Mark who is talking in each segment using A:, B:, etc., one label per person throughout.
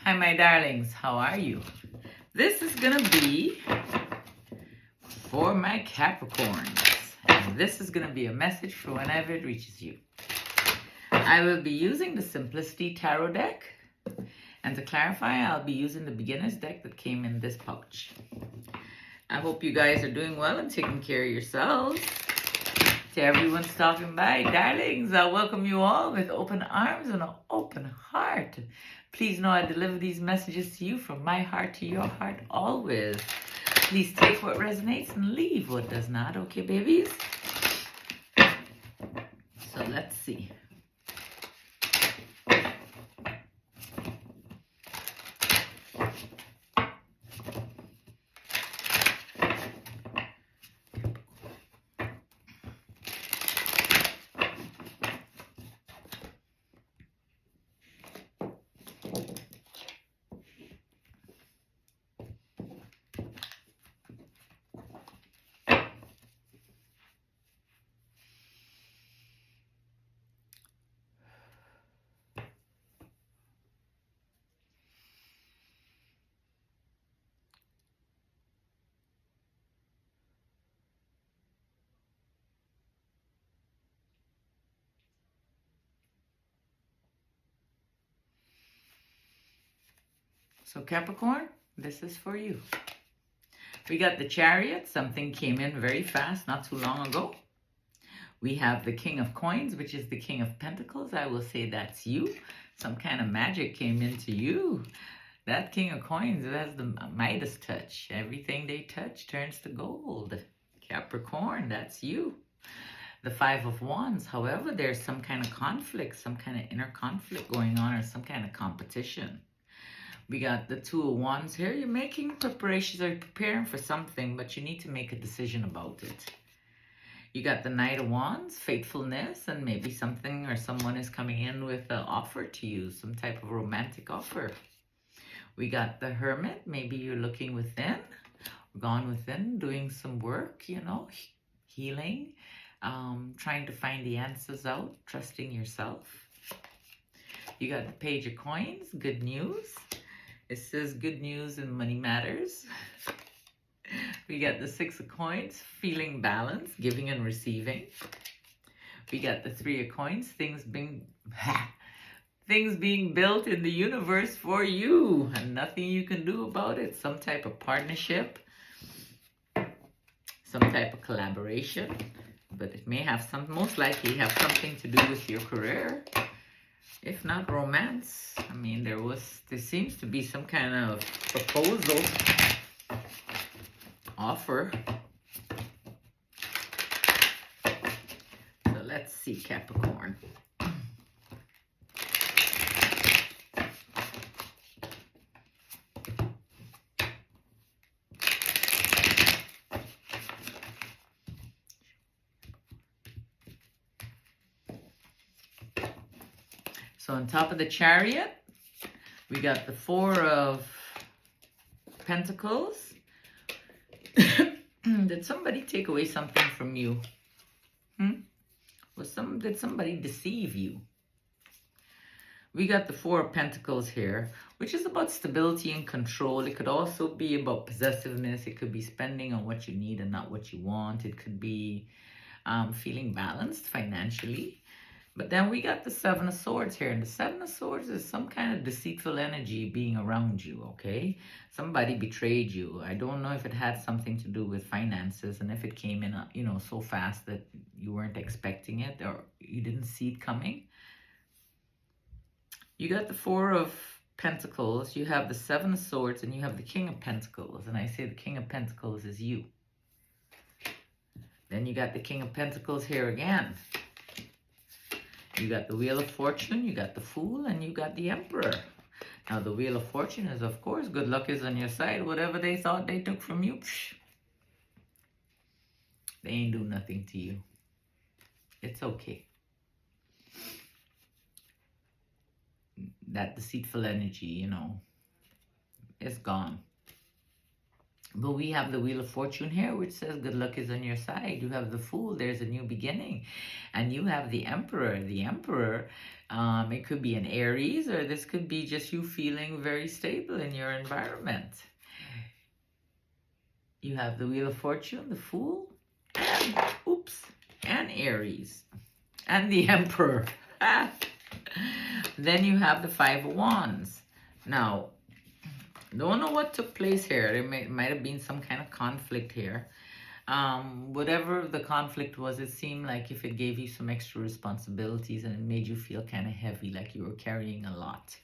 A: Hi, my darlings. How are you? This is going to be for my Capricorns. And this is going to be a message for whenever it reaches you. I will be using the Simplicity Tarot deck. And to clarify, I'll be using the beginner's deck that came in this pouch. I hope you guys are doing well and taking care of yourselves. To everyone stopping by, darlings, I welcome you all with open arms and an open heart. Please know I deliver these messages to you from my heart to your heart always. Please take what resonates and leave what does not, okay, babies? So let's see. So Capricorn, this is for you. We got the Chariot. Something came in very fast not too long ago. We have the King of Coins, which is the King of Pentacles. I will say that's you. Some kind of magic came into you. That King of Coins has the Midas touch. Everything they touch turns to gold. Capricorn, that's you. The Five of Wands. However, there's some kind of conflict, some kind of inner conflict going on, or some kind of competition. We got the Two of Wands here. You're making preparations or preparing for something, but you need to make a decision about it. You got the Knight of Wands, faithfulness, and maybe something or someone is coming in with an offer to you, some type of romantic offer. We got the Hermit. Maybe you're looking within, gone within, doing some work, healing, trying to find the answers out, trusting yourself. You got the Page of Coins, good news. It says good news and money matters. We got the Six of Coins, feeling balance, giving and receiving. We got the Three of Coins, things being built in the universe for you and nothing you can do about it. Some type of partnership, some type of collaboration, but it may have most likely have something to do with your career. If not romance, I mean, there seems to be some kind of proposal, offer. So let's see, Capricorn. So on top of the Chariot, we got the Four of Pentacles. Did somebody take away something from you? Did somebody deceive you? We got the Four of Pentacles here, which is about stability and control. It could also be about possessiveness. It could be spending on what you need and not what you want. It could be feeling balanced financially. But then we got the Seven of Swords here. And the Seven of Swords is some kind of deceitful energy being around you, okay? Somebody betrayed you. I don't know if it had something to do with finances and if it came in, so fast that you weren't expecting it or you didn't see it coming. You got the Four of Pentacles. You have the Seven of Swords and you have the King of Pentacles. And I say the King of Pentacles is you. Then you got the King of Pentacles here again. You got the Wheel of Fortune, you got the Fool, and you got the Emperor. Now, the Wheel of Fortune is, of course, good luck is on your side. Whatever they thought they took from you, they ain't do nothing to you. It's okay. That deceitful energy, is gone. But we have the Wheel of Fortune here, which says good luck is on your side. You have the Fool, there's a new beginning. And you have the Emperor. The Emperor, it could be an Aries, or this could be just you feeling very stable in your environment. You have the Wheel of Fortune, the Fool, and, and Aries. And the Emperor. Then you have the Five of Wands. Now, don't know what took place here. There might have been some kind of conflict here. Whatever the conflict was, it seemed like if it gave you some extra responsibilities and it made you feel kind of heavy, like you were carrying a lot.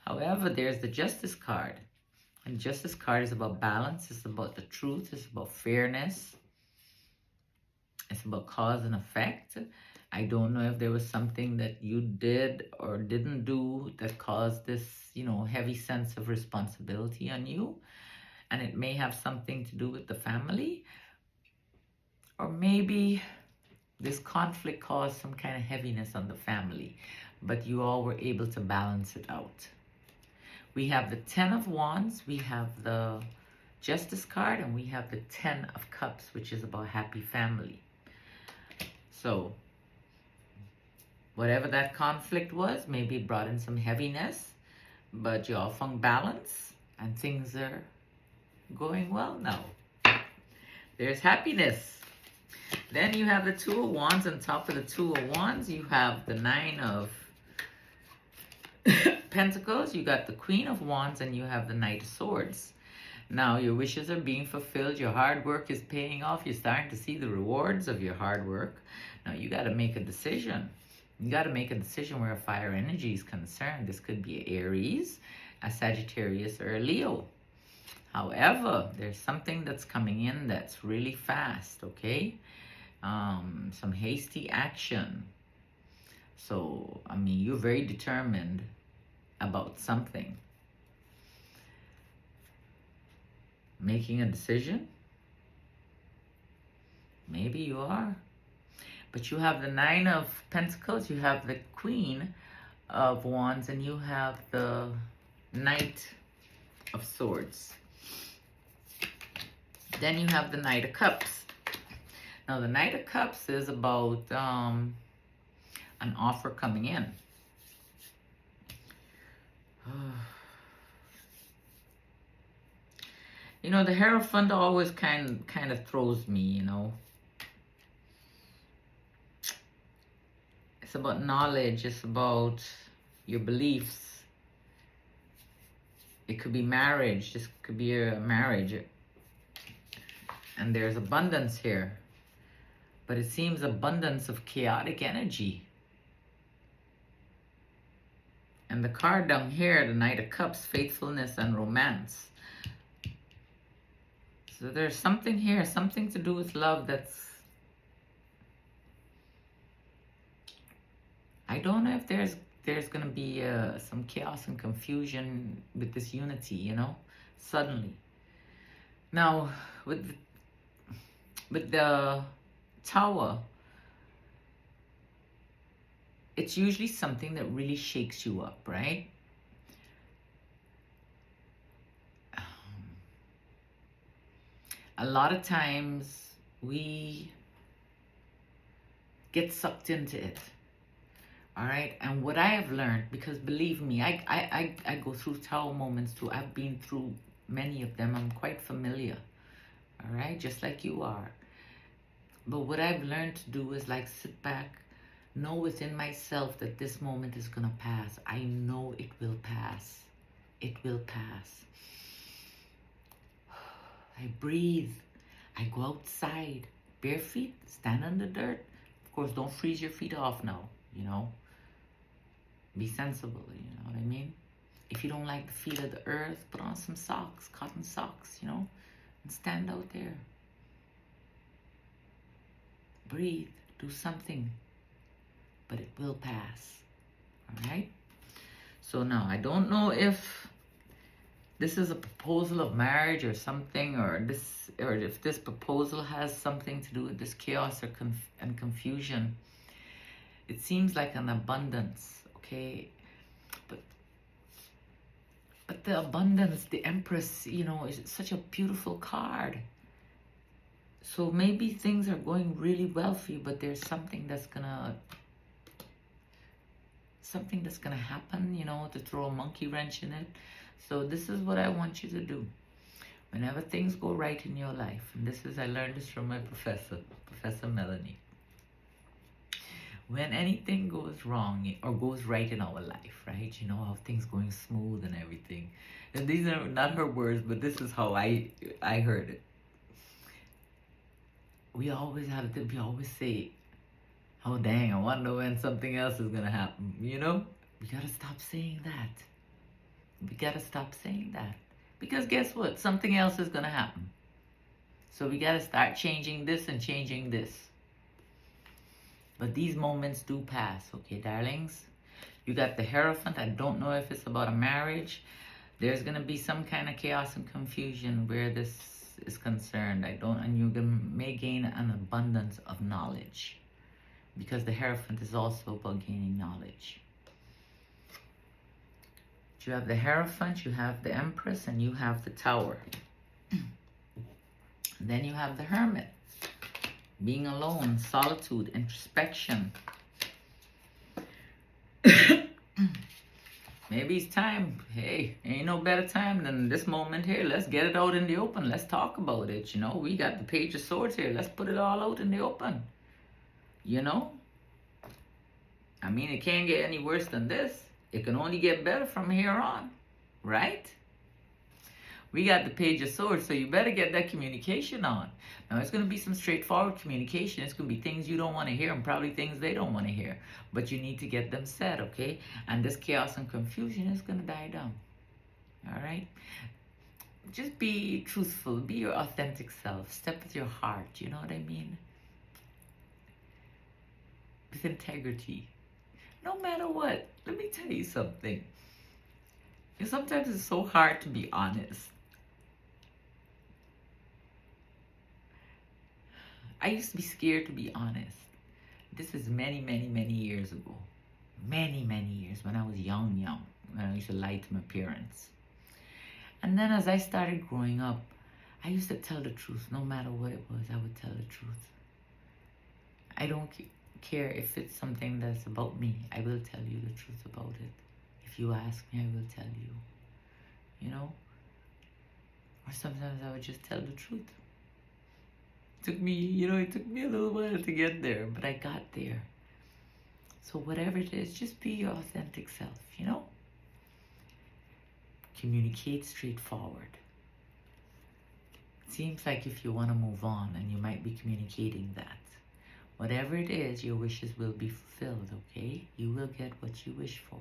A: However, there's the Justice card. And the Justice card is about balance. It's about the truth. It's about fairness. It's about cause and effect. I don't know if there was something that you did or didn't do that caused this, you know, heavy sense of responsibility on you. And it may have something to do with the family. Or maybe this conflict caused some kind of heaviness on the family. But you all were able to balance it out. We have the Ten of Wands. We have the Justice card. And we have the Ten of Cups, which is about happy family. So, whatever that conflict was, maybe it brought in some heaviness, but you all found balance and things are going well now. There's happiness. Then you have the Two of Wands. On top of the Two of Wands, you have the Nine of Pentacles. You got the Queen of Wands and you have the Knight of Swords. Now your wishes are being fulfilled. Your hard work is paying off. You're starting to see the rewards of your hard work. Now you got to make a decision. You got to make a decision where fire energy is concerned. This could be Aries, a Sagittarius, or a Leo. However, there's something that's coming in that's really fast, okay? Some hasty action. So, I mean, you're very determined about something. Making a decision? Maybe you are. But you have the Nine of Pentacles, you have the Queen of Wands, and you have the Knight of Swords. Then you have the Knight of Cups. Now the Knight of Cups is about an offer coming in. You know, the Hierophant always kind of throws me, you know. It's about knowledge. It's about your beliefs. It could be marriage. This could be a marriage. And there's abundance here. But it seems abundance of chaotic energy. And the card down here, the Knight of Cups, faithfulness and romance. So there's something here, something to do with love that's... I don't know if there's going to be some chaos and confusion with this unity, you know, suddenly. Now, with the Tower, it's usually something that really shakes you up, right? A lot of times we get sucked into it. All right, and what I have learned, because believe me, I go through Tower moments too. I've been through many of them. I'm quite familiar. All right, just like you are. But what I've learned to do is like sit back, know within myself that this moment is gonna pass. I know it will pass. It will pass. I breathe. I go outside, bare feet, stand on the dirt. Of course, don't freeze your feet off now, you know. Be sensible, you know what I mean? If you don't like the feel of the earth, put on some socks, cotton socks, you know, and stand out there. Breathe, do something, but it will pass, all right? So now, I don't know if this is a proposal of marriage or something, or if this proposal has something to do with this chaos or and confusion. It seems like an abundance. Okay, but But the abundance, the Empress, you know, is such a beautiful card. So maybe things are going really well for you, but there's something that's gonna happen, you know, to throw a monkey wrench in it. So this is what I want you to do. Whenever things go right in your life, and I learned this from my professor, Professor Melanie. When anything goes wrong or goes right in our life, right? You know, how things going smooth and everything. And these are not her words, but this is how I heard it. We always say, oh dang, I wonder when something else is gonna happen, you know? We gotta stop saying that. We gotta stop saying that. Because guess what? Something else is gonna happen. So we gotta start changing this and changing this. But these moments do pass, okay, darlings? You got the Hierophant. I don't know if it's about a marriage. There's gonna be some kind of chaos and confusion where this is concerned. And you may gain an abundance of knowledge. Because the Hierophant is also about gaining knowledge. You have the Hierophant, you have the Empress, and you have the Tower. Then you have the Hermit. Being alone, solitude, introspection. Maybe it's time. Hey, ain't no better time than this moment here. Let's get it out in the open. Let's talk about it. You know, we got the Page of Swords here. Let's put it all out in the open. You know? I mean, it can't get any worse than this. It can only get better from here on, right? We got the Page of Swords, so you better get that communication on. Now, it's going to be some straightforward communication. It's going to be things you don't want to hear and probably things they don't want to hear. But you need to get them said, okay? And this chaos and confusion is going to die down, all right? Just be truthful. Be your authentic self. Step with your heart, you know what I mean? With integrity. No matter what, let me tell you something. Sometimes it's so hard to be honest. I used to be scared to be honest. This is many, many, many years ago. Many, many years when I was young, when I used to lie to my parents. And then as I started growing up, I used to tell the truth. No matter what it was, I would tell the truth. I don't care if it's something that's about me. I will tell you the truth about it. If you ask me, I will tell you. You know? Or sometimes I would just tell the truth. It took me a little while to get there, but I got there. So whatever it is, just be your authentic self, you know? Communicate straightforward. It seems like if you want to move on, and you might be communicating that. Whatever it is, your wishes will be fulfilled, okay? You will get what you wish for.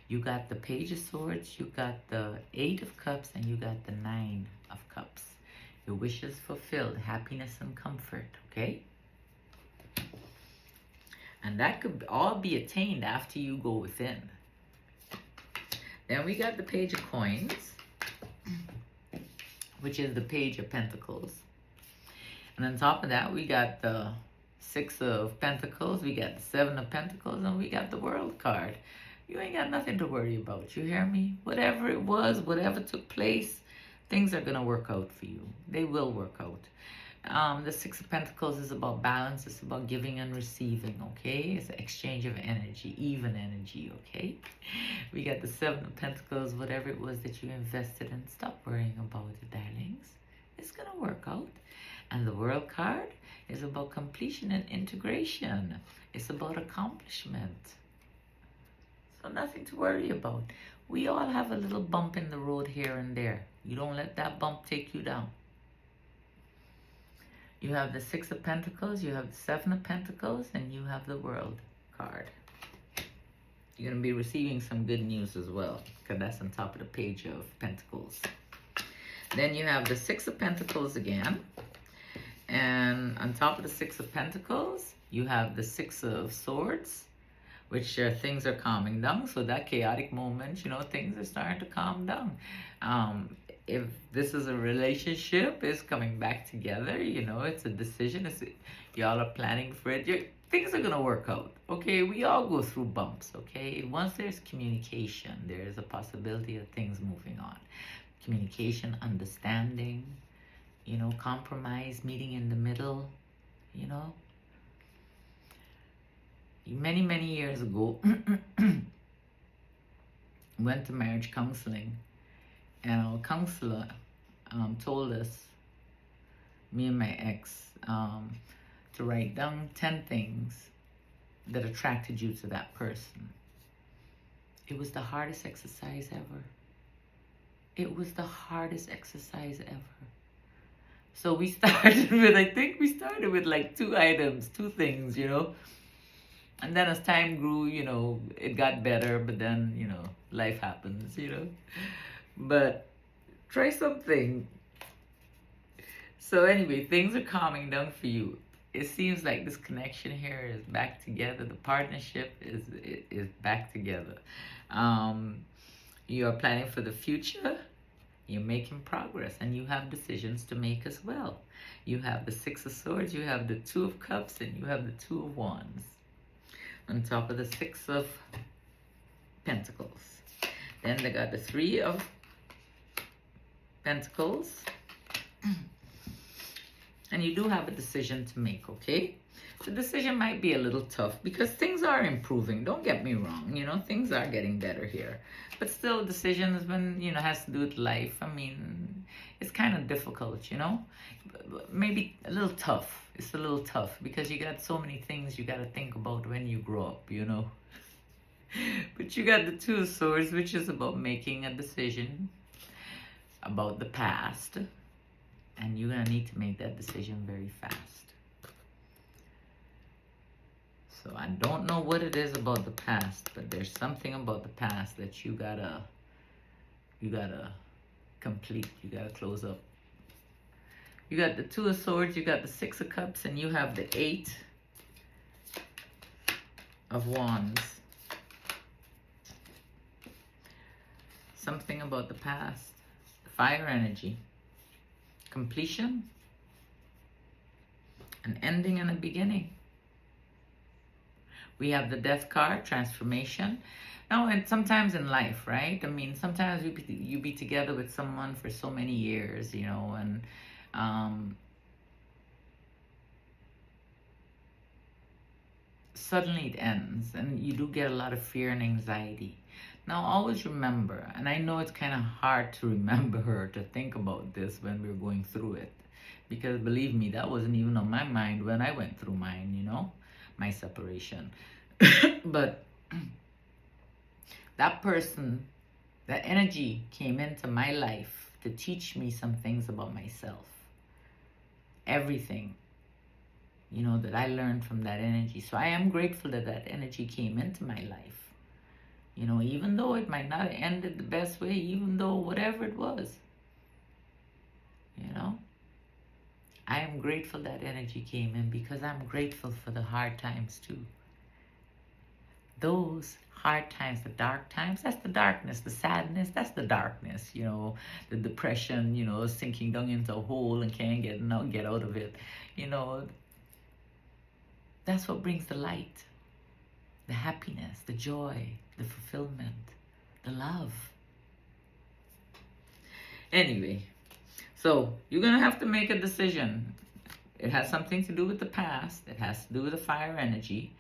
A: You got the Page of Swords, you got the 8 of Cups, and you got the 9 of Cups. Your wishes fulfilled, happiness and comfort, okay? And that could all be attained after you go within. Then we got the Page of Coins, which is the Page of Pentacles. And on top of that, we got the 6 of Pentacles, we got the 7 of Pentacles, and we got the World card. You ain't got nothing to worry about, you hear me? Whatever it was, whatever took place, things are going to work out for you. They will work out. The 6 of Pentacles is about balance. It's about giving and receiving, okay? It's an exchange of energy, even energy, okay? We got the 7 of Pentacles, whatever it was that you invested in. Stop worrying about it, darlings. It's going to work out. And the World card is about completion and integration. It's about accomplishment. So nothing to worry about. We all have a little bump in the road here and there. You don't let that bump take you down. You have the 6 of Pentacles, you have the 7 of Pentacles, and you have the World card. You're going to be receiving some good news as well, because that's on top of the Page of Pentacles. Then you have the 6 of Pentacles again. And on top of the 6 of Pentacles, you have the 6 of Swords, which things are calming down. So that chaotic moment, you know, things are starting to calm down. If this is a relationship, it's coming back together, you know, it's a decision. Y'all are planning for it. things are gonna work out. Okay, we all go through bumps. Okay, once there's communication, there's a possibility of things moving on. Communication, understanding, compromise, meeting in the middle. Many, many years ago, went to marriage counseling, and our counselor told us, me and my ex, to write down 10 things that attracted you to that person. It was the hardest exercise ever. It was the hardest exercise ever. So we started with, I think we started with like 2 items, 2 things, And then as time grew, it got better, but then, life happens, But try something. So anyway, things are calming down for you. It seems like this connection here is back together. The partnership is back together. You are planning for the future. You're making progress, and you have decisions to make as well. You have the 6 of Swords, you have the 2 of Cups, and you have the 2 of Wands. On top of the 6 of Pentacles. Then they got the 3 of Pentacles. And you do have a decision to make, okay? The decision might be a little tough because things are improving. Don't get me wrong, things are getting better here. But still, decisions when, has to do with life. I mean, it's kind of difficult, Maybe a little tough. It's a little tough because you got so many things you got to think about when you grow up, But you got the 2 of Swords, which is about making a decision about the past. And you're going to need to make that decision very fast. So I don't know what it is about the past, but there's something about the past that you gotta complete. You gotta close up. You got the 2 of Swords, you got the 6 of Cups, and you have the 8 of Wands. Something about the past. Fire energy. Completion. An ending and a beginning. We have the Death card, transformation. Now, and sometimes in life, right? I mean, sometimes you be together with someone for so many years, and suddenly it ends, and you do get a lot of fear and anxiety. Now, always remember, and I know it's kind of hard to remember, to think about this when we're going through it, because believe me, that wasn't even on my mind when I went through mine, my separation. But that person, that energy came into my life to teach me some things about myself. Everything, that I learned from that energy. So I am grateful that that energy came into my life. Even though it might not have ended the best way, even though whatever it was, I am grateful that energy came in because I'm grateful for the hard times too. Those hard times, the dark times, that's the darkness. The sadness, that's the darkness. The depression, sinking down into a hole and can't get out of it. That's what brings the light, the happiness, the joy, the fulfillment, the love. Anyway, so you're going to have to make a decision. It has something to do with the past. It has to do with the fire energy.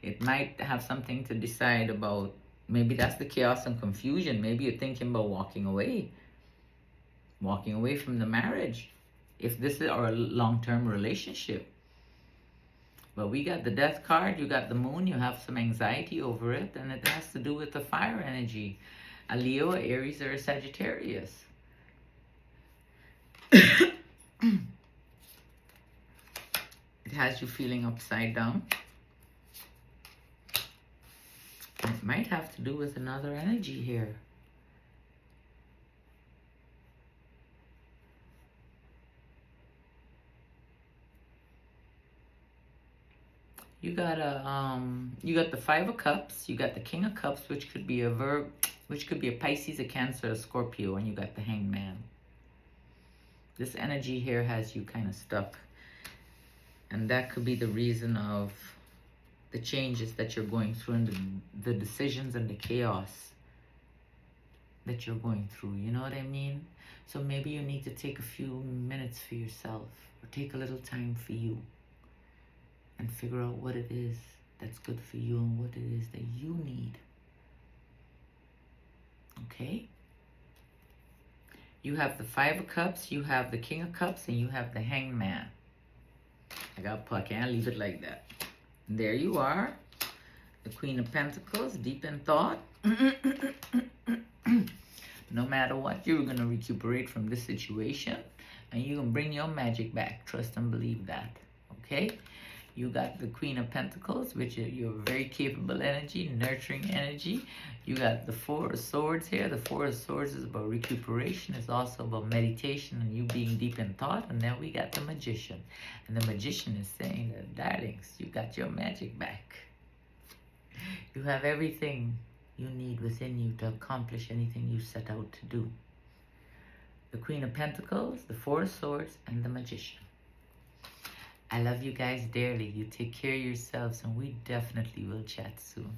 A: It might have something to decide about. Maybe that's the chaos and confusion. Maybe you're thinking about walking away from the marriage, if this is our long-term relationship. But we got the Death card, you got the Moon, you have some anxiety over it, and it has to do with the fire energy. A Leo, a Aries, or a Sagittarius. It has you feeling upside down. It might have to do with another energy here. You got the 5 of Cups, you got the King of Cups, which could be a Pisces, a Cancer, a Scorpio, and you got the Hanged Man. This energy here has you kind of stuck. And that could be the reason of the changes that you're going through and the decisions and the chaos that you're going through. You know what I mean? So maybe you need to take a few minutes for yourself, or take a little time for you, and figure out what it is that's good for you and what it is that you need. Okay? You have the Five of Cups, you have the King of Cups, and you have the Hanged Man. I can't leave it like that. There you are. The Queen of Pentacles, deep in thought. No matter what, you're going to recuperate from this situation. And you can bring your magic back. Trust and believe that. Okay? You got the Queen of Pentacles, which is your very capable energy, nurturing energy. You got the Four of Swords here. The Four of Swords is about recuperation. It's also about meditation and you being deep in thought. And then we got the Magician. And the Magician is saying that, darlings, you got your magic back. You have everything you need within you to accomplish anything you set out to do. The Queen of Pentacles, the Four of Swords, and the Magician. I love you guys dearly. You take care of yourselves, and we definitely will chat soon.